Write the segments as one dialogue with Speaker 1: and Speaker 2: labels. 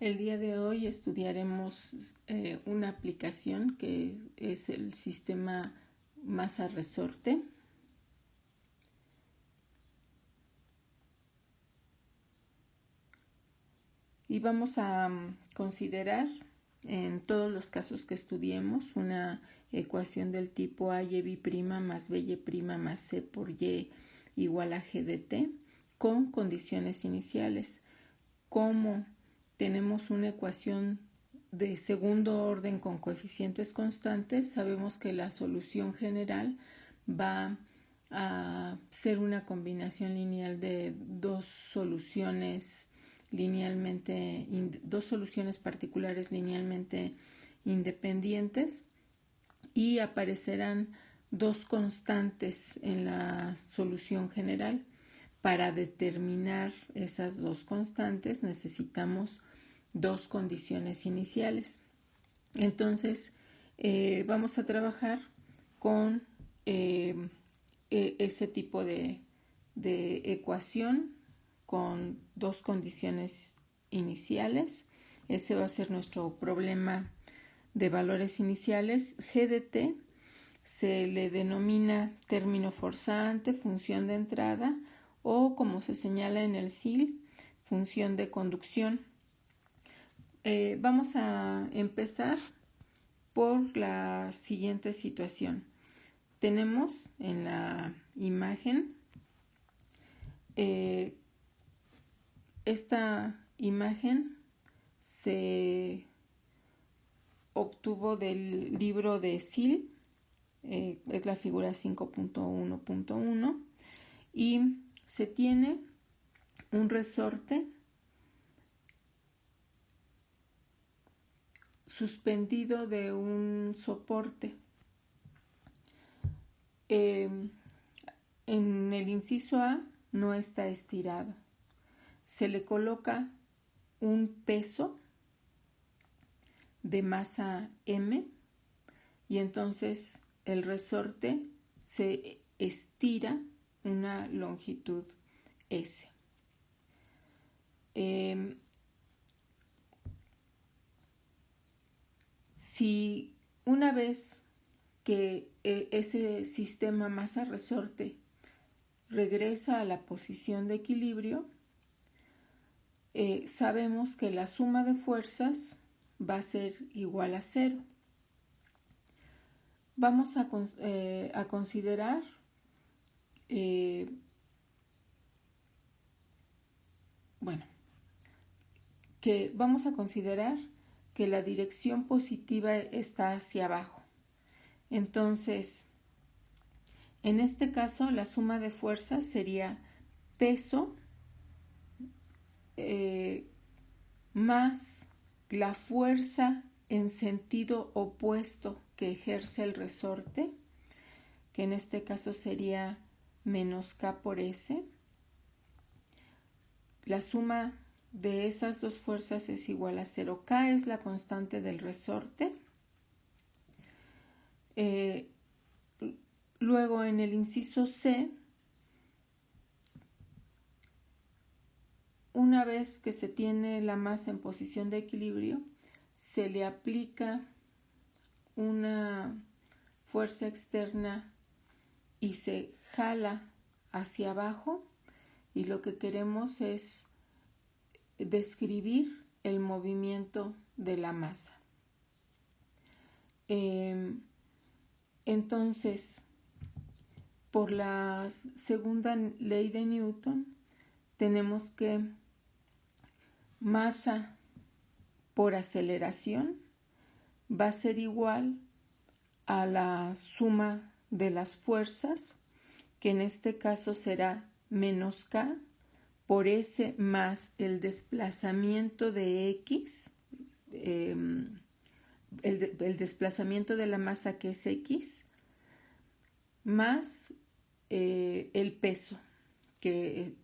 Speaker 1: El día de hoy estudiaremos una aplicación que es el sistema masa-resorte. Y vamos a considerar en todos los casos que estudiemos una ecuación del tipo a y b' más b y' más c por y igual a g de t con condiciones iniciales. Como tenemos una ecuación de segundo orden con coeficientes constantes, sabemos que la solución general va a ser una combinación lineal de dos soluciones particulares linealmente independientes, y aparecerán dos constantes en la solución general. Para determinar esas dos constantes necesitamos dos condiciones iniciales. Entonces vamos a trabajar con ese tipo de ecuación con dos condiciones iniciales. Ese va a ser nuestro problema de valores iniciales. G de t se le denomina término forzante, función de entrada, o, como se señala en el SIL, función de conducción. Vamos a empezar por la siguiente situación. Tenemos en la imagen esta imagen se obtuvo del libro de SIL, es la figura 5.1.1, y se tiene un resorte suspendido de un soporte. En el inciso A no está estirado. Se le coloca un peso de masa M y entonces el resorte se estira una longitud S. Si una vez que ese sistema masa-resorte regresa a la posición de equilibrio, sabemos que la suma de fuerzas va a ser igual a 0. Vamos a considerar que la dirección positiva está hacia abajo. Entonces, en este caso, la suma de fuerzas sería peso más la fuerza en sentido opuesto que ejerce el resorte, que en este caso sería menos K por S. La suma de esas dos fuerzas es igual a 0. K es la constante del resorte. Luego, en el inciso C, una vez que se tiene la masa en posición de equilibrio, se le aplica una fuerza externa y se jala hacia abajo, y lo que queremos es describir el movimiento de la masa. Entonces, por la segunda ley de Newton, tenemos que masa por aceleración va a ser igual a la suma de las fuerzas, que en este caso será menos K por S más el desplazamiento de X, el desplazamiento de la masa, que es X, más el peso que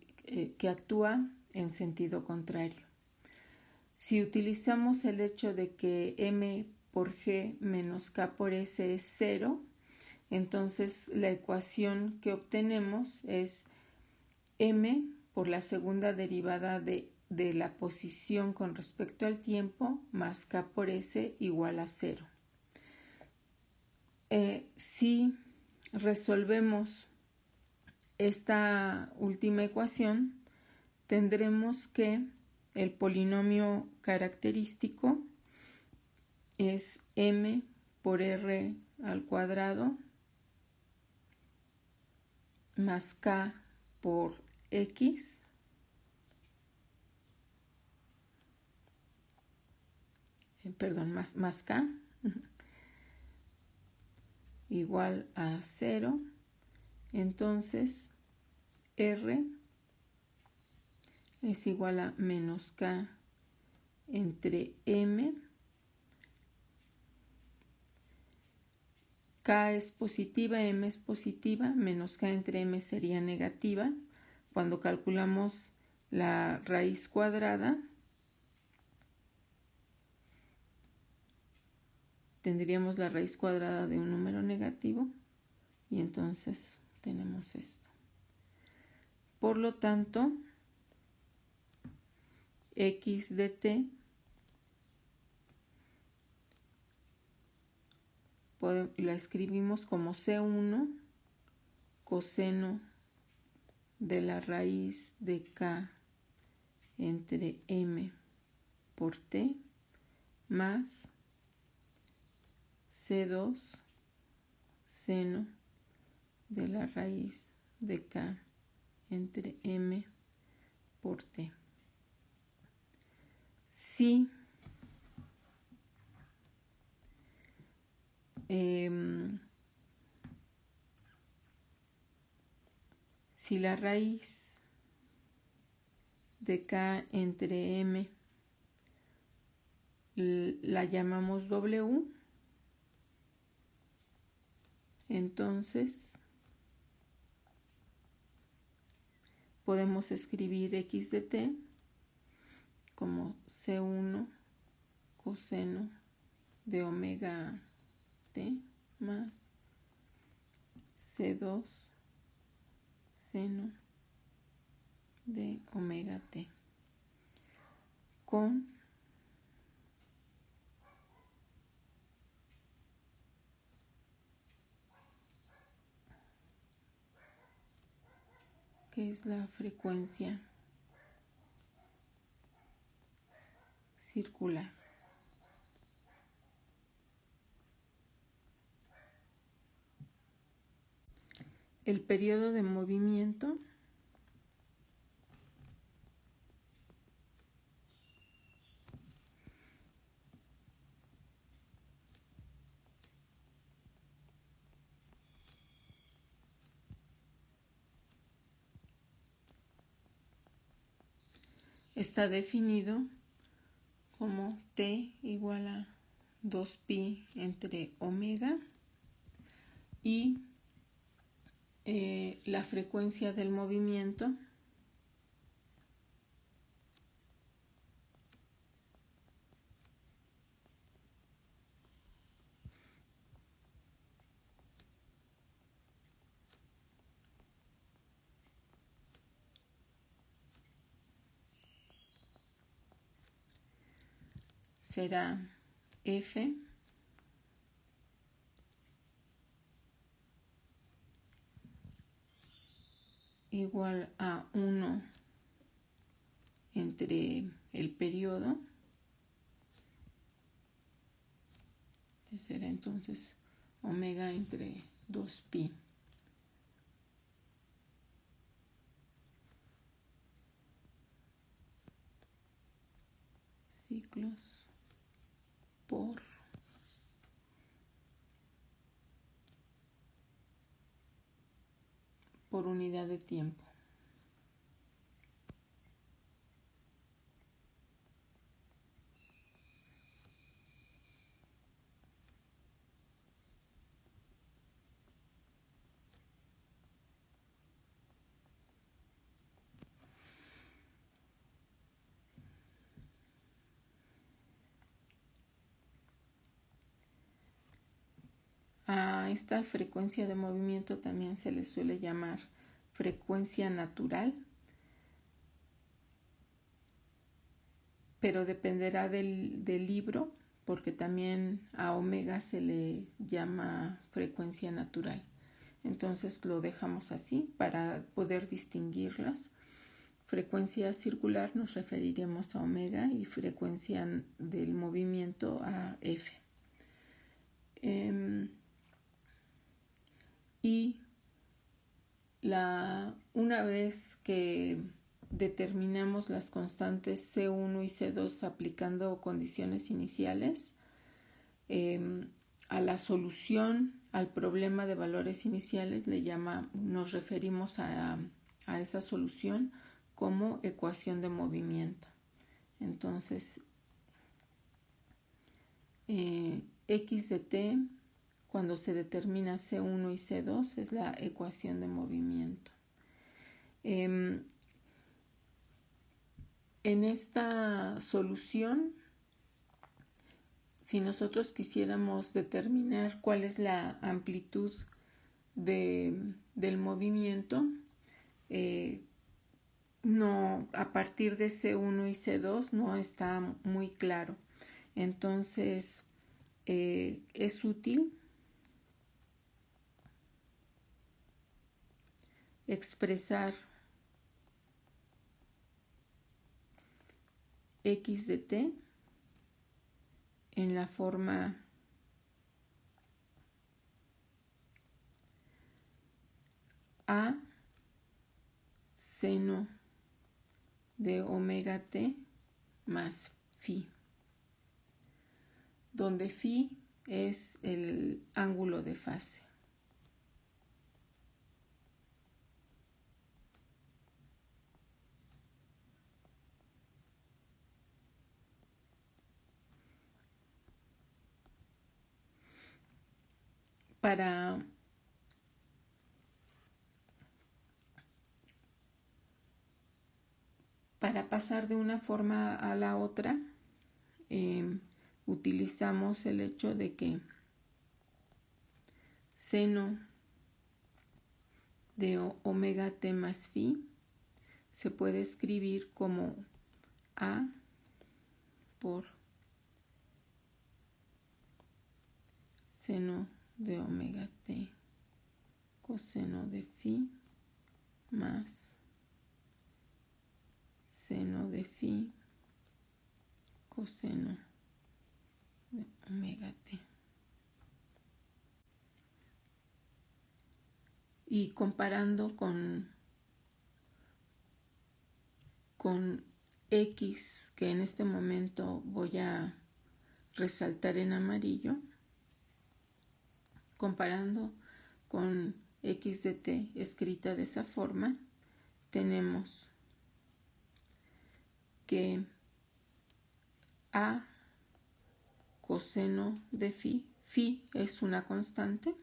Speaker 1: actúa en sentido contrario. Si utilizamos el hecho de que M por G menos K por S es 0, entonces la ecuación que obtenemos es M por la segunda derivada de de la posición con respecto al tiempo más k por s igual a 0. Si resolvemos esta última ecuación, tendremos que el polinomio característico es m por r al cuadrado más k por x más k igual a 0. Entonces r es igual a menos k entre m. K es positiva, m es positiva, menos k entre m sería negativa. Cuando calculamos la raíz cuadrada, tendríamos la raíz cuadrada de un número negativo y entonces tenemos esto. Por lo tanto, x de t la escribimos como C1 coseno de la raíz de k entre m por t más C2 seno de la raíz de k entre m por t. Si la raíz de k entre m la llamamos w, entonces podemos escribir x de t como C1 coseno de omega t más C2 seno de omega t con que es la frecuencia circular. El periodo de movimiento está definido como t igual a 2pi entre omega y la frecuencia del movimiento será F igual a 1 entre el periodo, que será entonces omega entre 2pi. Ciclos por unidad de tiempo. A esta frecuencia de movimiento también se le suele llamar frecuencia natural. pero dependerá del libro, porque también a omega se le llama frecuencia natural. Entonces lo dejamos así para poder distinguirlas. Frecuencia circular nos referiremos a omega y frecuencia del movimiento a F. Y una vez que determinamos las constantes C1 y C2 aplicando condiciones iniciales, a la solución al problema de valores iniciales nos referimos a esa solución como ecuación de movimiento. Entonces, x de t, cuando se determina C1 y C2, es la ecuación de movimiento. En esta solución, si nosotros quisiéramos determinar cuál es la amplitud del movimiento, no, a partir de C1 y C2 no está muy claro. Entonces, es útil expresar x de t en la forma a seno de omega t más phi, donde phi es el ángulo de fase. Para pasar de una forma a la otra, utilizamos el hecho de que seno de omega t más phi se puede escribir como a por seno de omega t coseno de phi más seno de phi coseno de omega t. Y comparando con x, que en este momento voy a resaltar en amarillo, comparando con x de t escrita de esa forma, tenemos que a coseno de phi es una constante,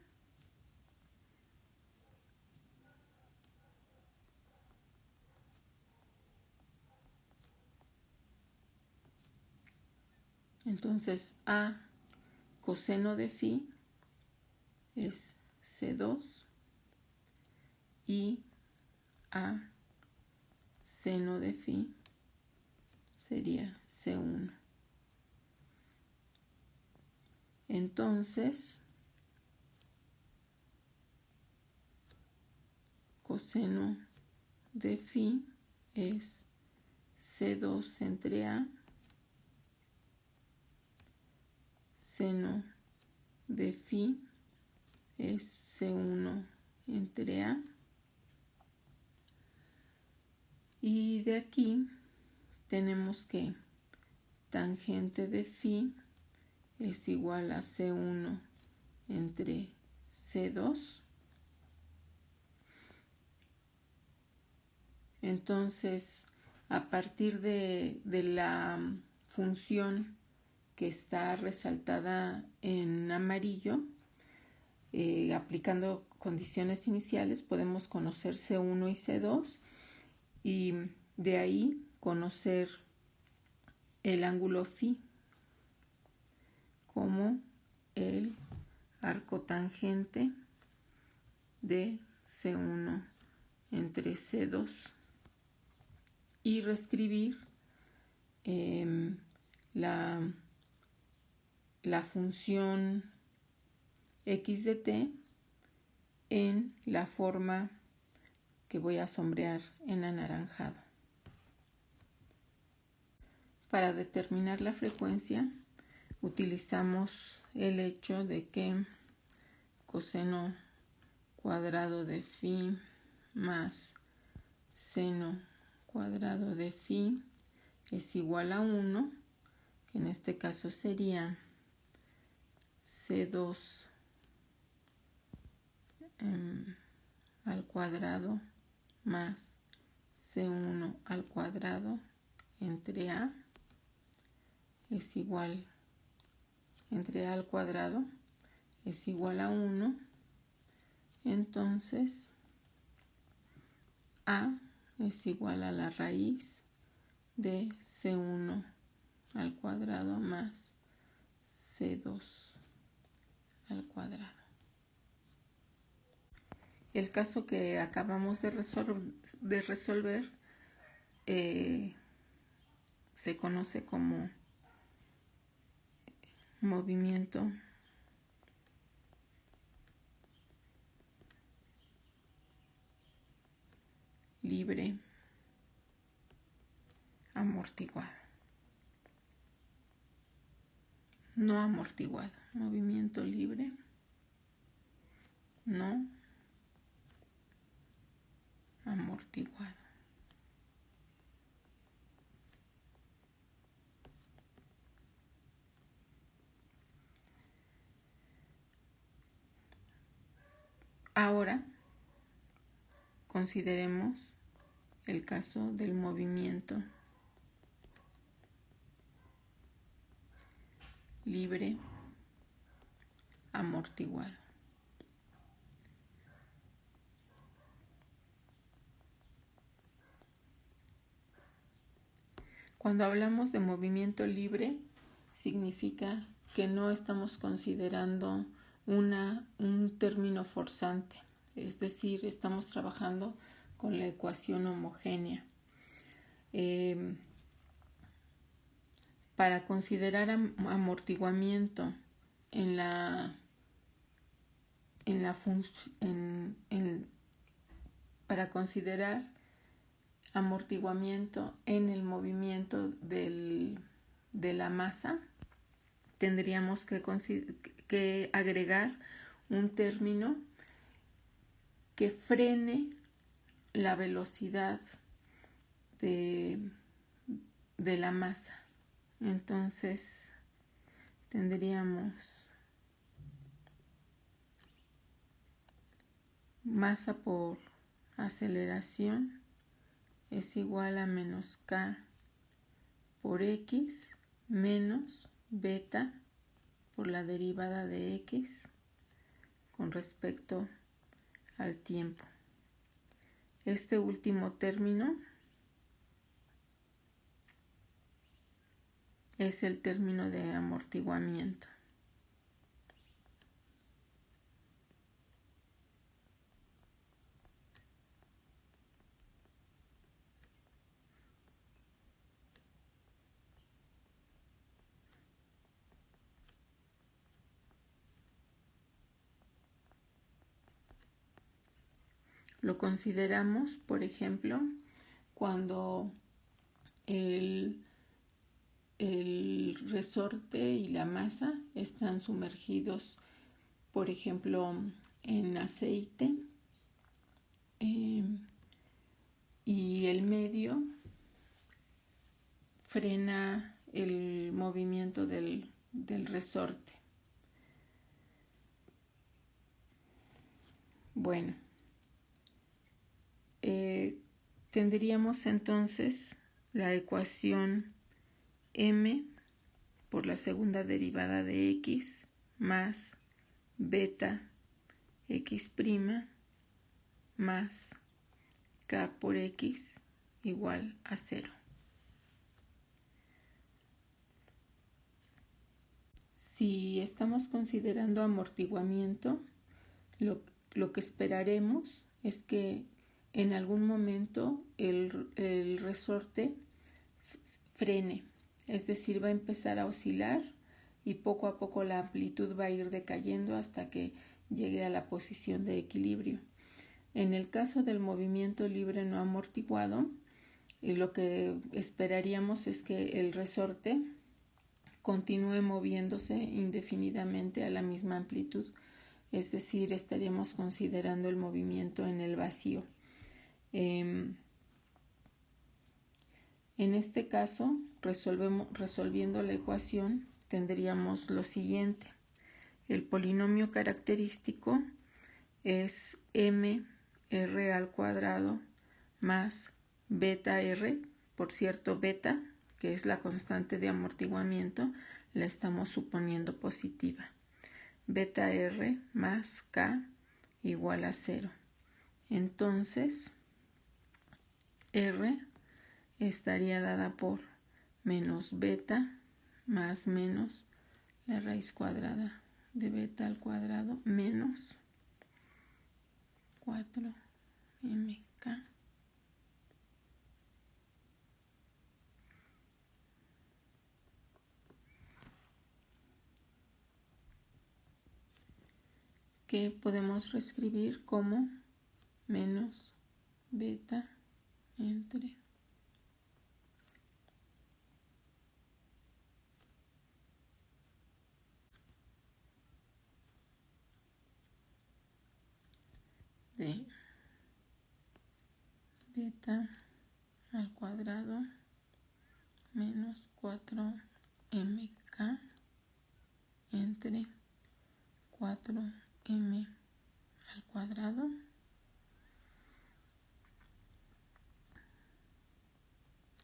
Speaker 1: entonces a coseno de phi es C2 y a seno de phi sería C1. Entonces, coseno de phi es C2 entre A, seno de phi es C1 entre A, y de aquí tenemos que tangente de phi es igual a C1 entre C2. Entonces, a partir de la función que está resaltada en amarillo, aplicando condiciones iniciales, podemos conocer C1 y C2 y de ahí conocer el ángulo phi como el arco tangente de C1 entre C2 y reescribir la función x de t en la forma que voy a sombrear en anaranjado. Para determinar la frecuencia utilizamos el hecho de que coseno cuadrado de phi más seno cuadrado de phi es igual a 1, que en este caso sería C2 al cuadrado más C1 al cuadrado entre A es igual, entre A al cuadrado es igual a 1. Entonces A es igual a la raíz de C1 al cuadrado más C2 al cuadrado. El caso que acabamos de resolver se conoce como movimiento libre amortiguado. No amortiguado, movimiento libre no amortiguado. Ahora consideremos el caso del movimiento libre amortiguado. Cuando hablamos de movimiento libre, significa que no estamos considerando un término forzante, es decir, estamos trabajando con la ecuación homogénea. Para considerar amortiguamiento para considerar amortiguamiento en el movimiento de la masa, tendríamos que agregar un término que frene la velocidad de la masa. Entonces tendríamos masa por aceleración es igual a menos k por x menos beta por la derivada de x con respecto al tiempo. Este último término es el término de amortiguamiento. Lo consideramos, por ejemplo, cuando el resorte y la masa están sumergidos, por ejemplo, en aceite y el medio frena el movimiento del resorte. Bueno, tendríamos entonces la ecuación m por la segunda derivada de x más beta x' más k por x igual a 0. Si estamos considerando amortiguamiento, lo que esperaremos es que en algún momento el resorte frene es decir, va a empezar a oscilar y poco a poco la amplitud va a ir decayendo hasta que llegue a la posición de equilibrio. En el caso del movimiento libre no amortiguado, lo que esperaríamos es que el resorte continúe moviéndose indefinidamente a la misma amplitud, es decir, estaríamos considerando el movimiento en el vacío. En este caso, resolviendo la ecuación, tendríamos lo siguiente. El polinomio característico es mr al cuadrado más beta r. Por cierto, beta, que es la constante de amortiguamiento, la estamos suponiendo positiva. Beta r más k igual a 0. Entonces, r estaría dada por menos beta más menos la raíz cuadrada de beta al cuadrado menos 4mk que podemos reescribir como menos beta entre de beta al cuadrado menos 4mk entre 4m al cuadrado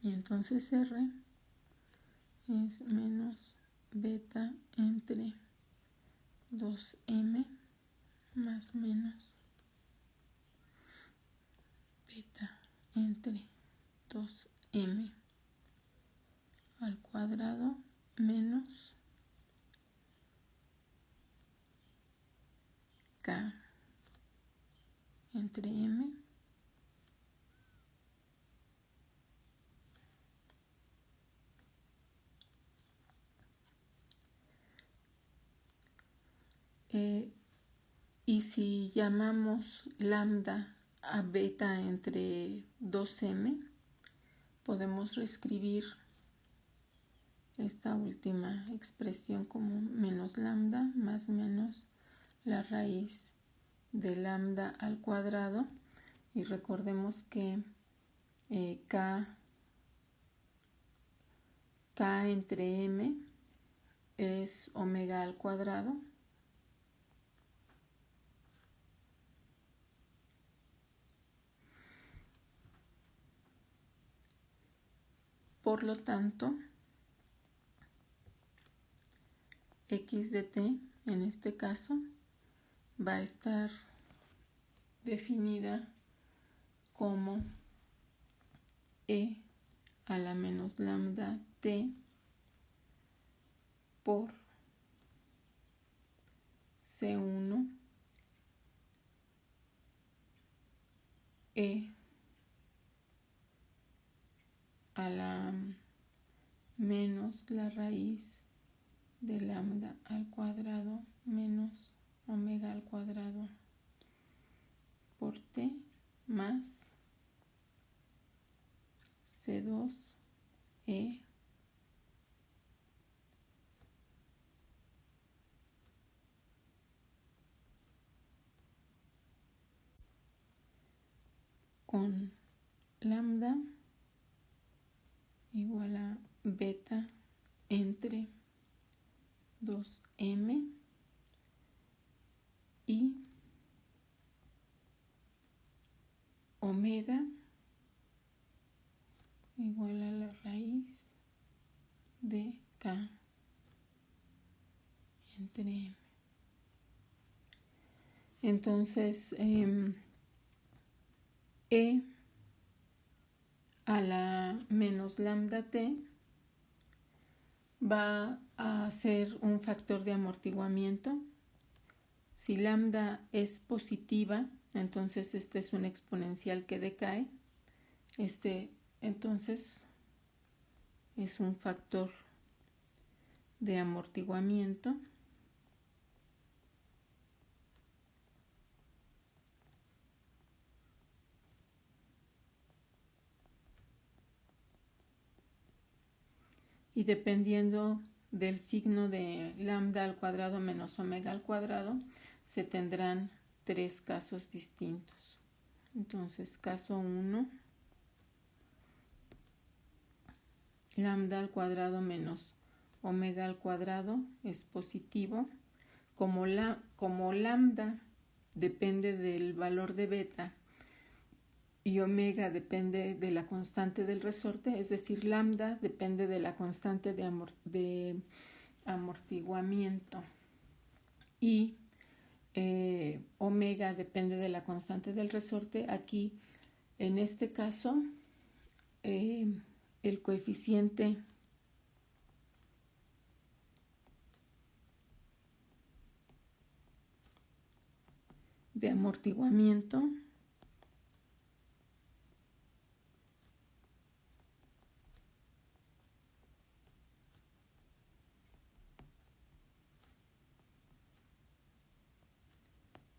Speaker 1: y entonces r es menos beta entre 2m más menos beta entre 2m al cuadrado menos k entre m y si llamamos lambda a beta entre 2m, podemos reescribir esta última expresión como menos lambda más menos la raíz de lambda al cuadrado, y recordemos que k entre m es omega al cuadrado, por lo tanto x de t en este caso va a estar definida como e a la menos lambda t por C1 e a la menos la raíz de lambda al cuadrado menos omega al cuadrado por t más C2e con lambda igual a beta entre 2m y omega igual a la raíz de k entre m. Entonces, e a la menos lambda t va a ser un factor de amortiguamiento. Si lambda es positiva, entonces este es un exponencial que decae. Entonces es un factor de amortiguamiento. Y dependiendo del signo de lambda al cuadrado menos omega al cuadrado, se tendrán tres casos distintos. Entonces, caso 1, lambda al cuadrado menos omega al cuadrado es positivo. Como lambda depende del valor de beta y omega depende de la constante del resorte, es decir, lambda depende de la constante de amortiguamiento y omega depende de la constante del resorte. Aquí, en este caso, el coeficiente de amortiguamiento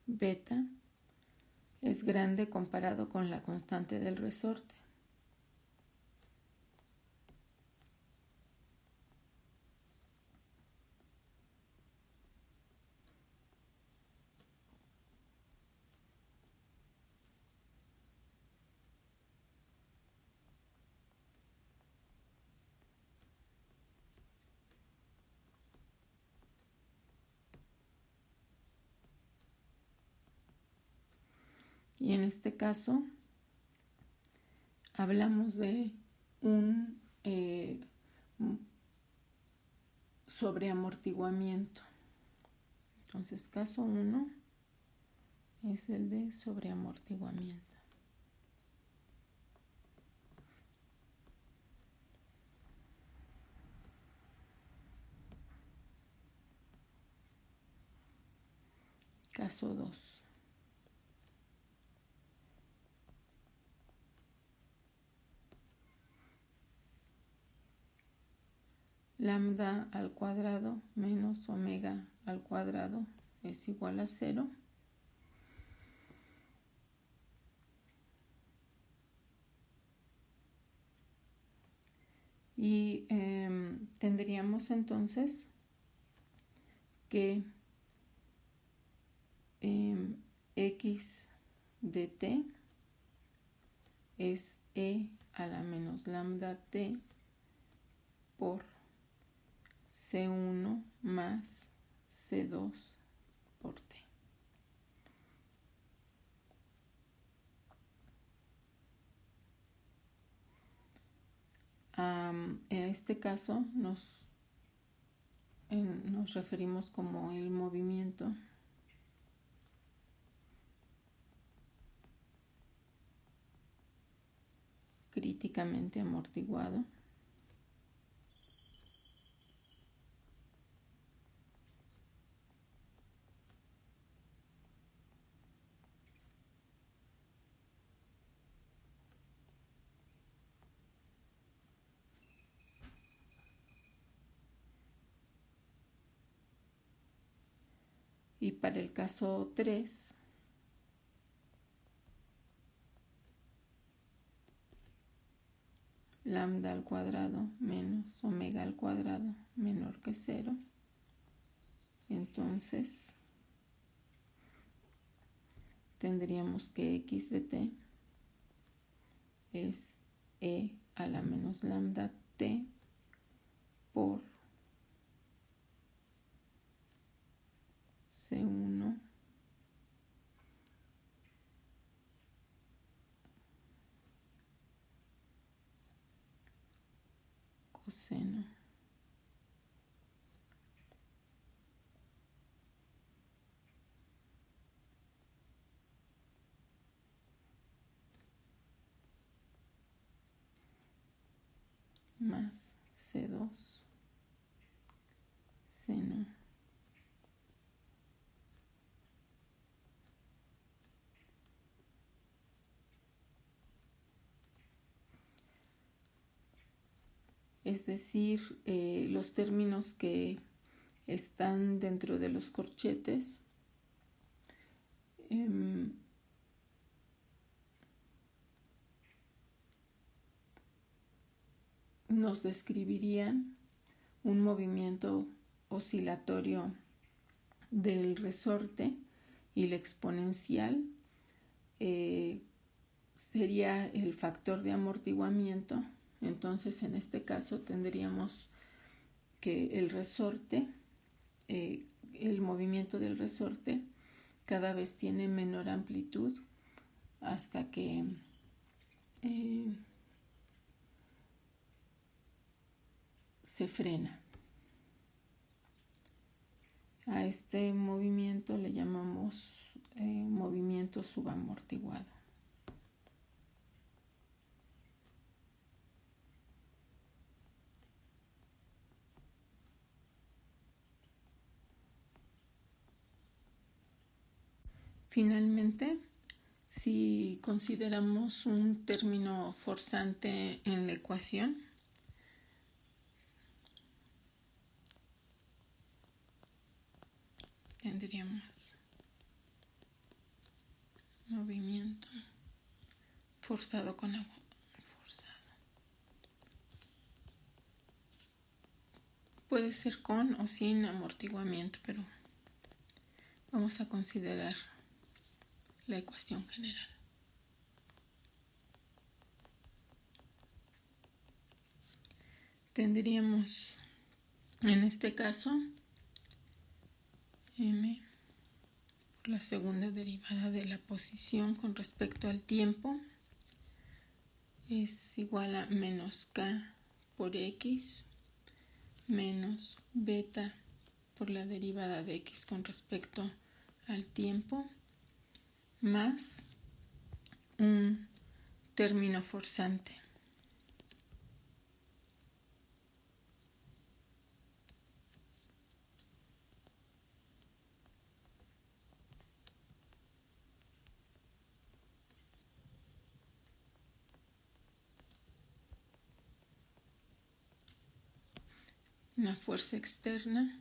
Speaker 1: beta es grande comparado con la constante del resorte. Y en este caso hablamos de un sobreamortiguamiento. Entonces, caso 1 es el de sobreamortiguamiento. Caso 2. Lambda al cuadrado menos omega al cuadrado es igual a 0. Y tendríamos entonces que x de t es e a la menos lambda t por C1 más C2 por T. En este caso nos referimos como el movimiento críticamente amortiguado. Y para el caso 3, lambda al cuadrado menos omega al cuadrado menor que 0. Entonces tendríamos que x de t es e a la menos lambda t por C1 coseno más C2 seno es decir, los términos que están dentro de los corchetes nos describirían un movimiento oscilatorio del resorte, y la exponencial sería el factor de amortiguamiento. Entonces, en este caso tendríamos que el resorte, el movimiento del resorte cada vez tiene menor amplitud hasta que se frena. A este movimiento le llamamos movimiento subamortiguado. Finalmente, si consideramos un término forzante en la ecuación, tendríamos movimiento forzado con agua. Puede ser con o sin amortiguamiento, pero vamos a considerar la ecuación general. Tendríamos en este caso m por la segunda derivada de la posición con respecto al tiempo es igual a menos k por x menos beta por la derivada de x con respecto al tiempo más un término forzante. Una fuerza externa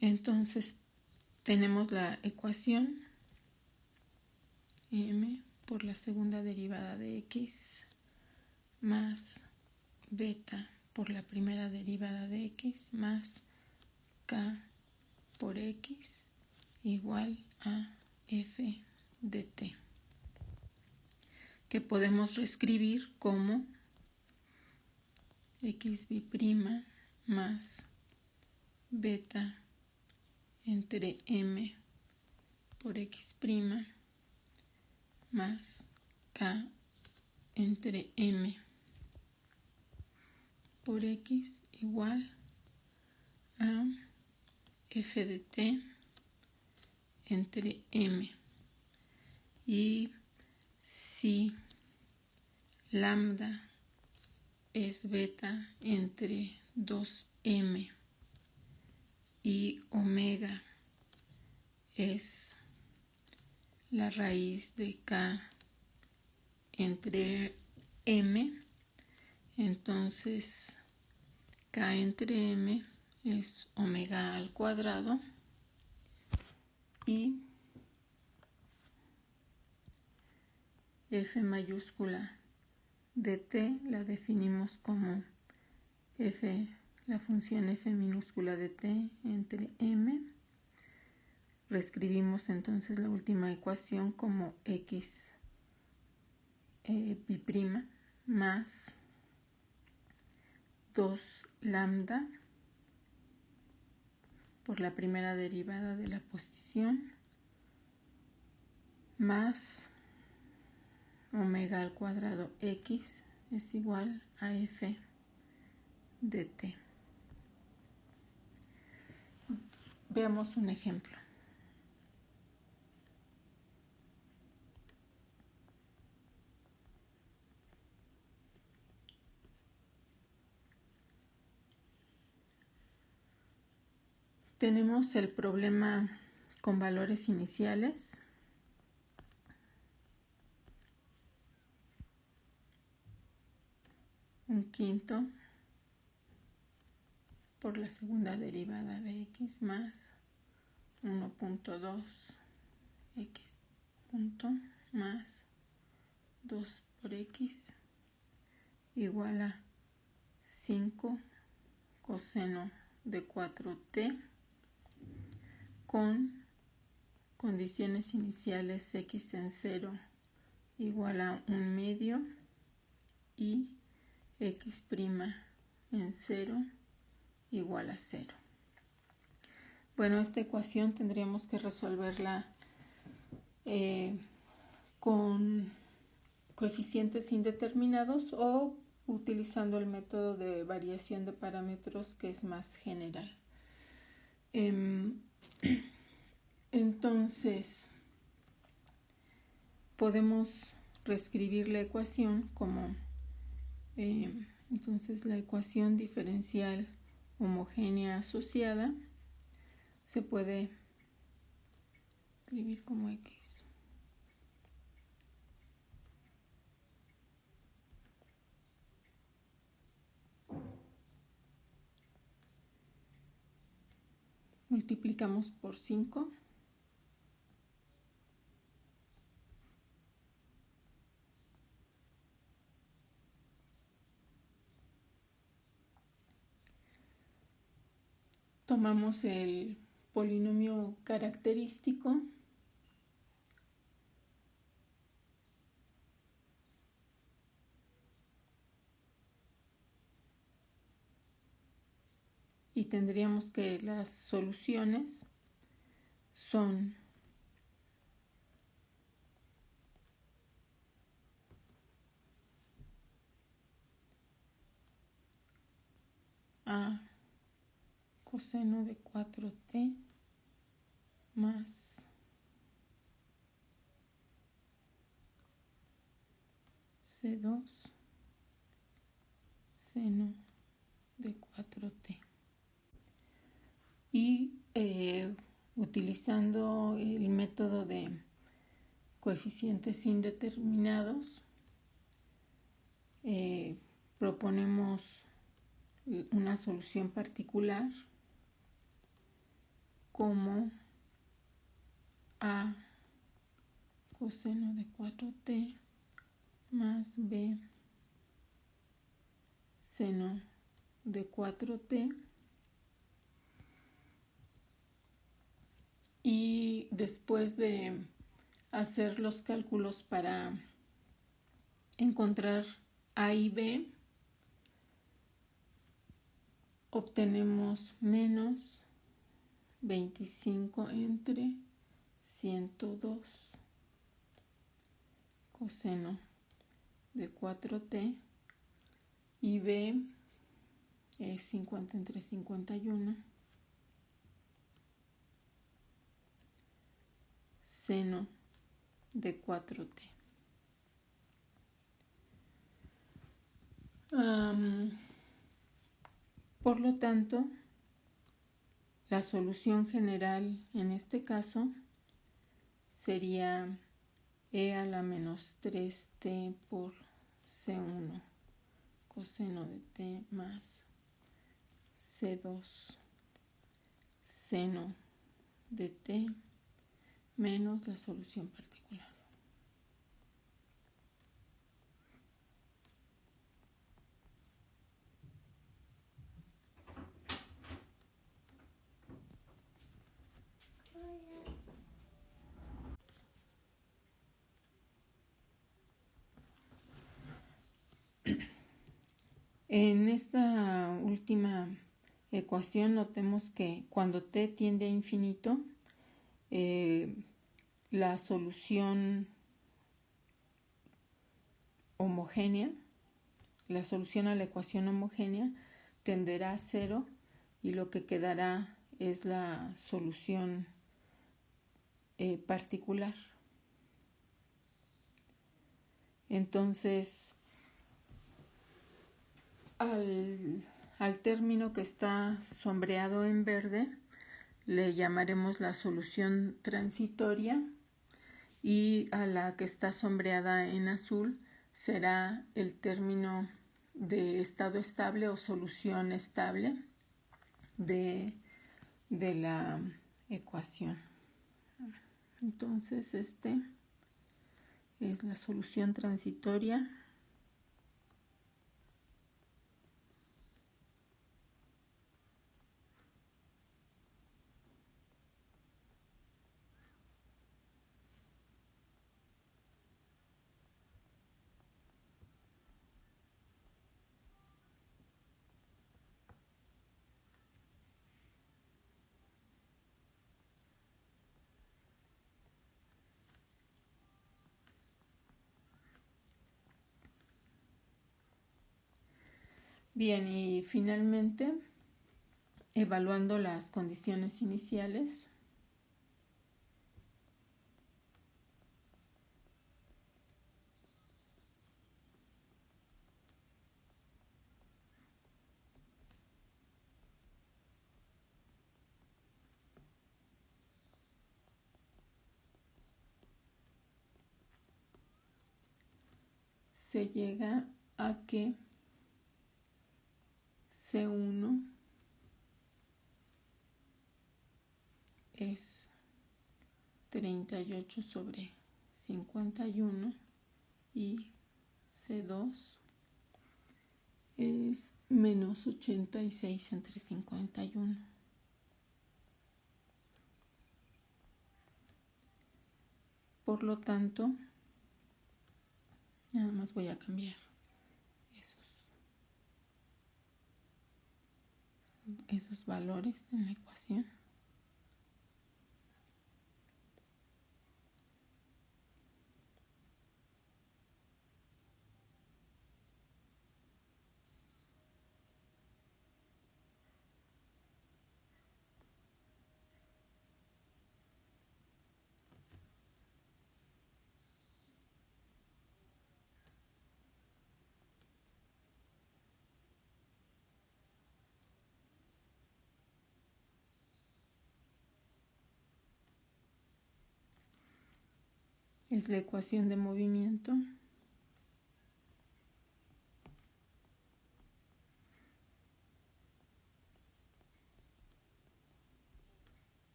Speaker 1: entonces tenemos la ecuación m por la segunda derivada de x más beta por la primera derivada de x más k por x igual a f de t, que podemos reescribir como x b' más beta entre m por x' más k entre m por x igual a f de t entre m. Y si lambda es beta entre 2m y omega es la raíz de k entre m, entonces k entre m es omega al cuadrado y f mayúscula de t la definimos como f, la función f minúscula de t entre m. Reescribimos entonces la última ecuación como x b' más 2 lambda por la primera derivada de la posición más omega al cuadrado x es igual a f de t. Veamos un ejemplo. Tenemos el problema con valores iniciales. Un quinto por la segunda derivada de x más 1.2 x punto más 2 por x igual a 5 coseno de 4t con condiciones iniciales x en 0 igual a 1/2 y x' en 0 igual a 0. Bueno, esta ecuación tendríamos que resolverla con coeficientes indeterminados o utilizando el método de variación de parámetros, que es más general. Entonces, podemos reescribir la ecuación como entonces la ecuación diferencial homogénea asociada se puede escribir como x. Multiplicamos por 5. Tomamos el polinomio característico y tendríamos que las soluciones son a coseno de 4t más C2 seno de 4t. Y utilizando el método de coeficientes indeterminados, proponemos una solución particular como a coseno de 4t más b seno de 4t, y después de hacer los cálculos para encontrar a y b, obtenemos menos 25 entre 102 coseno de 4t y b es 50 entre 51 seno de 4t. Por lo tanto, la solución general en este caso sería e a la menos 3t por c1 coseno de t más c2 seno de t menos la solución particular. En esta última ecuación notemos que cuando t tiende a infinito, la solución homogénea, la solución a la ecuación homogénea tenderá a 0 y lo que quedará es la solución particular. Entonces, al término que está sombreado en verde, le llamaremos la solución transitoria, y a la que está sombreada en azul será el término de estado estable o solución estable de la ecuación. Entonces este es la solución transitoria. Bien, y finalmente, evaluando las condiciones iniciales, se llega a que C1 es 38/51 y C2 es menos 86/51. Por lo tanto, nada más voy a cambiar esos valores en la ecuación. Es la ecuación de movimiento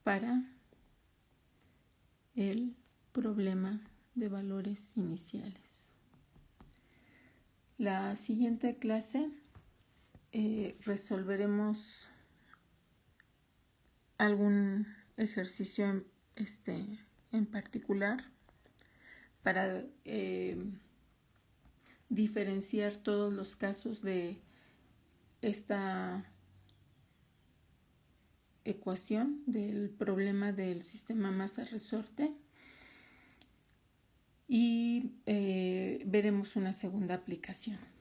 Speaker 1: para el problema de valores iniciales. La siguiente clase resolveremos algún ejercicio en particular para diferenciar todos los casos de esta ecuación del problema del sistema masa-resorte, y veremos una segunda aplicación.